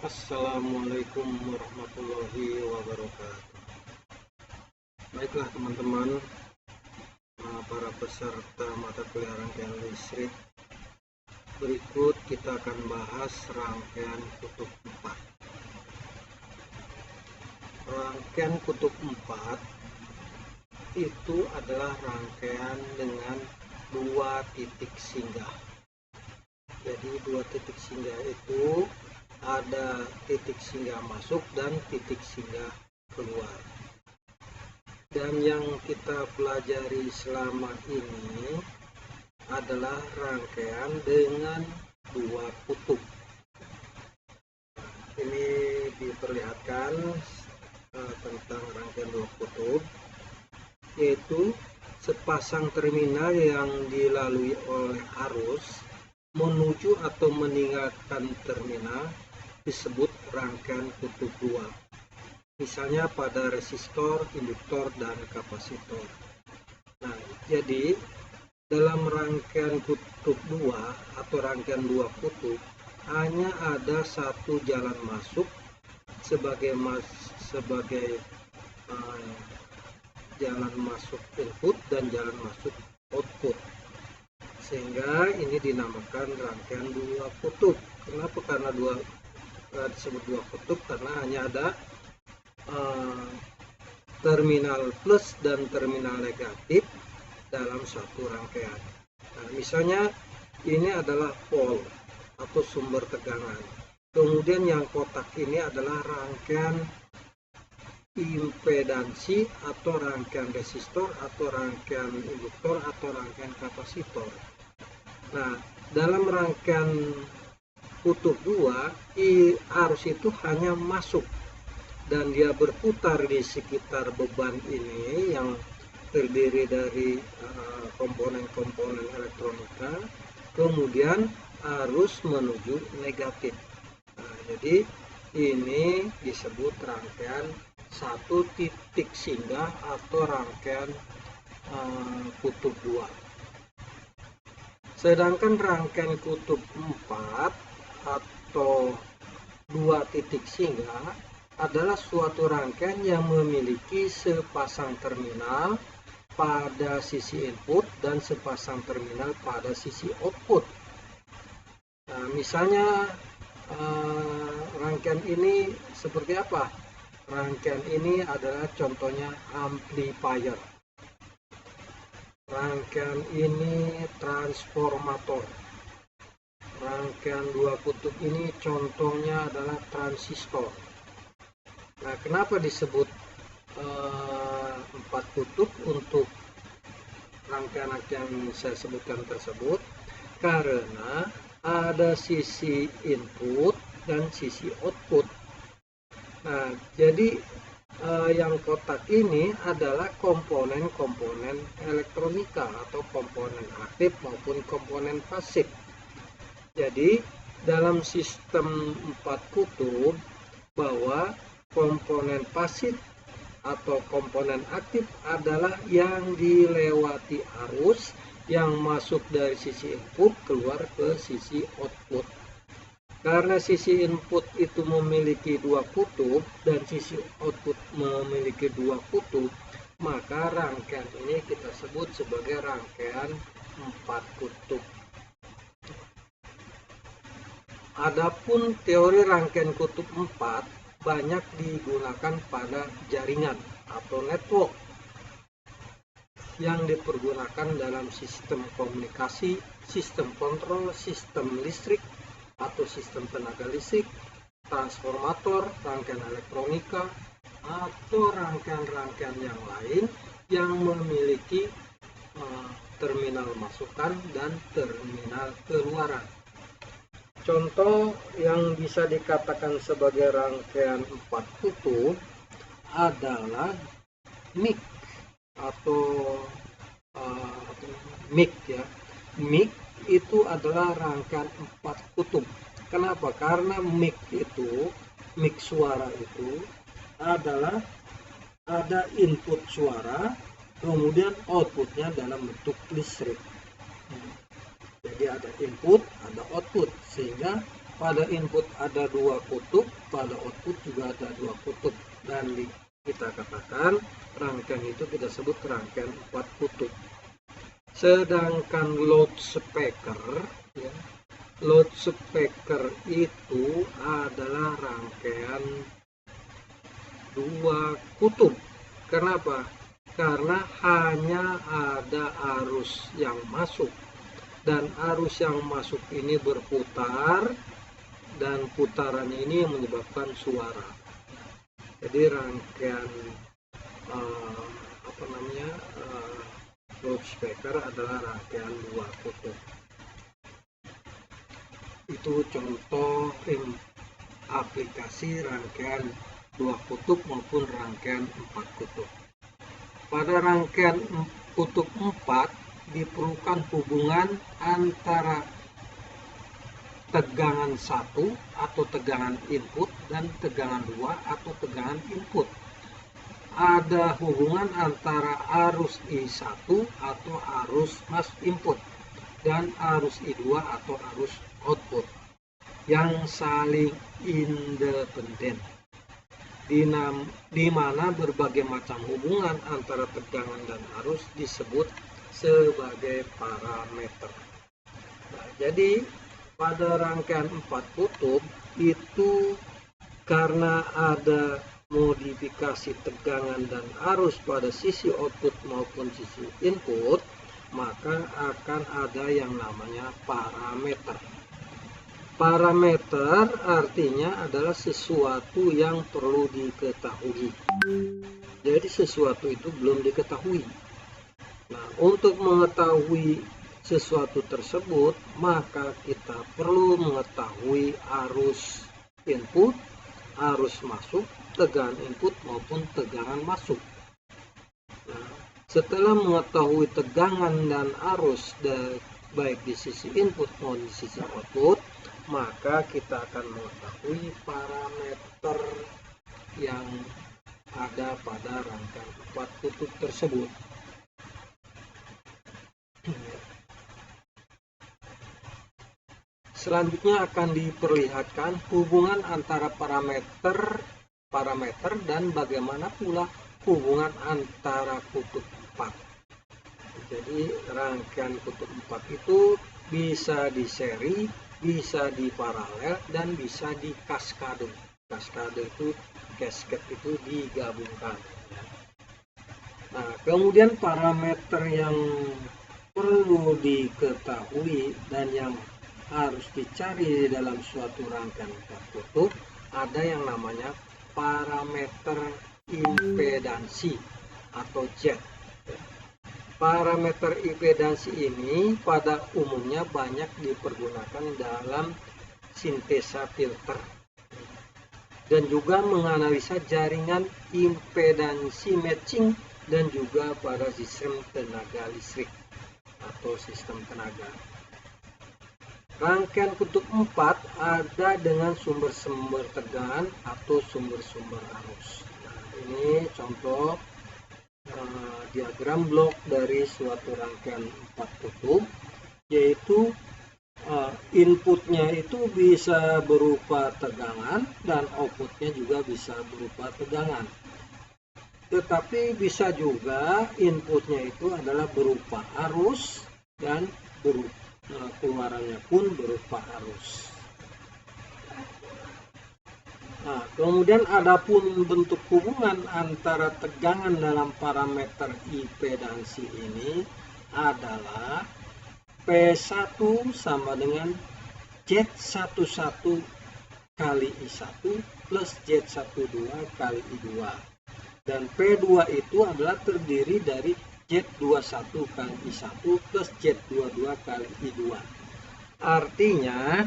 Assalamualaikum warahmatullahi wabarakatuh. Baiklah teman-teman, para peserta mata kuliah rangkaian listrik, berikut kita akan bahas rangkaian kutub 4. Rangkaian kutub 4 itu adalah rangkaian dengan dua titik singgah. Jadi dua titik singgah itu ada titik singgah masuk dan titik singgah keluar. Dan yang kita pelajari selama ini adalah rangkaian dengan dua kutub. Ini diperlihatkan tentang rangkaian dua kutub, yaitu sepasang terminal yang dilalui oleh arus menuju atau meninggalkan terminal disebut rangkaian kutub 2. Misalnya pada resistor, induktor, dan kapasitor. Nah, jadi dalam rangkaian kutub 2 atau rangkaian dua kutub hanya ada satu jalan masuk sebagai jalan masuk input dan jalan masuk output. Sehingga ini dinamakan rangkaian dua kutub. Kenapa? Karena disebut dua kutub karena hanya ada terminal plus dan terminal negatif dalam satu rangkaian. Nah, misalnya ini adalah pole atau sumber tegangan. Kemudian yang kotak ini adalah rangkaian impedansi atau rangkaian resistor atau rangkaian induktor atau rangkaian kapasitor. Nah, dalam rangkaian kutub 2 arus itu hanya masuk dan dia berputar di sekitar beban ini yang terdiri dari komponen-komponen elektronika, kemudian arus menuju negatif. Nah, jadi ini disebut rangkaian satu titik singgah atau rangkaian kutub 2. Sedangkan rangkaian kutub 4 atau dua titik singgah adalah suatu rangkaian yang memiliki sepasang terminal pada sisi input dan sepasang terminal pada sisi output. Nah, misalnya rangkaian ini seperti apa? Rangkaian ini adalah contohnya amplifier. Rangkaian ini transformator. Rangkaian dua kutub ini contohnya adalah transistor. Nah, kenapa disebut 4 kutub untuk rangkaian yang saya sebutkan tersebut? Karena ada sisi input dan sisi output. Nah, jadi yang kotak ini adalah komponen-komponen elektronika atau komponen aktif maupun komponen pasif. Jadi dalam sistem 4 kutub bahwa komponen pasif atau komponen aktif adalah yang dilewati arus yang masuk dari sisi input keluar ke sisi output. Karena sisi input itu memiliki dua kutub dan sisi output memiliki dua kutub, maka rangkaian ini kita sebut sebagai rangkaian 4 kutub. Adapun teori rangkaian kutub 4 banyak digunakan pada jaringan atau network yang dipergunakan dalam sistem komunikasi, sistem kontrol, sistem listrik atau sistem tenaga listrik, transformator, rangkaian elektronika, atau rangkaian-rangkaian yang lain yang memiliki terminal masukan dan terminal keluaran. Contoh yang bisa dikatakan sebagai rangkaian 4 kutub adalah mic atau mic ya. Mic itu adalah rangkaian 4 kutub. Kenapa? Karena mic suara itu adalah ada input suara, kemudian outputnya dalam bentuk listrik. Jadi ada input, ada output, sehingga pada input ada 2 kutub, pada output juga ada 2 kutub, dan kita katakan rangkaian itu kita sebut rangkaian 4 kutub. Sedangkan loudspeaker, ya, loudspeaker itu adalah rangkaian 2 kutub. Kenapa? Karena hanya ada arus yang masuk, dan arus yang masuk ini berputar, dan putaran ini menyebabkan suara. Jadi rangkaian loudspeaker adalah rangkaian 2 kutub. Itu contoh aplikasi rangkaian 2 kutub maupun rangkaian 4 kutub. Pada rangkaian kutub 4 diperlukan hubungan antara tegangan 1 atau tegangan input dan tegangan 2 atau tegangan input. Ada hubungan antara arus I1 atau arus input dan arus I2 atau arus output yang saling independen, di mana berbagai macam hubungan antara tegangan dan arus disebut sebagai parameter. Nah, jadi pada rangkaian 4 kutub itu karena ada modifikasi tegangan dan arus pada sisi output maupun sisi input, maka akan ada yang namanya parameter. Parameter artinya adalah sesuatu yang perlu diketahui. Jadi sesuatu itu belum diketahui. Nah, untuk mengetahui sesuatu tersebut, maka kita perlu mengetahui arus input, arus masuk, tegangan input maupun tegangan masuk. Nah, setelah mengetahui tegangan dan arus baik di sisi input maupun di sisi output, maka kita akan mengetahui parameter yang ada pada rangkaian 4 kutub tersebut. Selanjutnya akan diperlihatkan hubungan antara parameter dan bagaimana pula hubungan antara kutub 4. Jadi rangkaian kutub 4 itu bisa di seri, bisa di paralel, dan bisa di kaskade. Kaskade itu, cascade itu digabungkan. Nah, kemudian parameter yang perlu diketahui dan yang harus dicari dalam suatu rangkaian 4 kutub, ada yang namanya parameter impedansi atau Z. Parameter impedansi ini pada umumnya banyak dipergunakan dalam sintesa filter dan juga menganalisa jaringan impedansi matching dan juga pada sistem tenaga listrik atau sistem tenaga. Rangkaian kutub 4 ada dengan sumber-sumber tegangan atau sumber-sumber arus. Nah, ini contoh diagram blok dari suatu rangkaian 4 kutub, yaitu inputnya itu bisa berupa tegangan dan outputnya juga bisa berupa tegangan. Tetapi bisa juga inputnya itu adalah berupa arus dan keluarannya pun berupa arus. Nah, kemudian adapun bentuk hubungan antara tegangan dalam parameter impedansi ini adalah P1 sama dengan Z11 kali I1 plus Z12 kali I2. Dan P2 itu adalah terdiri dari Z21 kali I1 plus Z22 kali I2. Artinya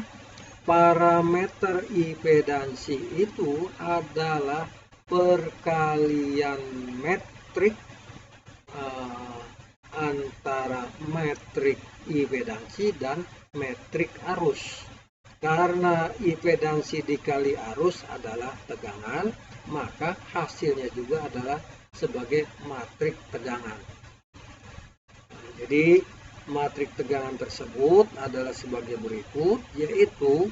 parameter impedansi itu adalah perkalian metrik antara metrik impedansi dan metrik arus. Karena impedansi dikali arus adalah tegangan, maka hasilnya juga adalah sebagai matrik tegangan. Jadi matrik tegangan tersebut adalah sebagai berikut, yaitu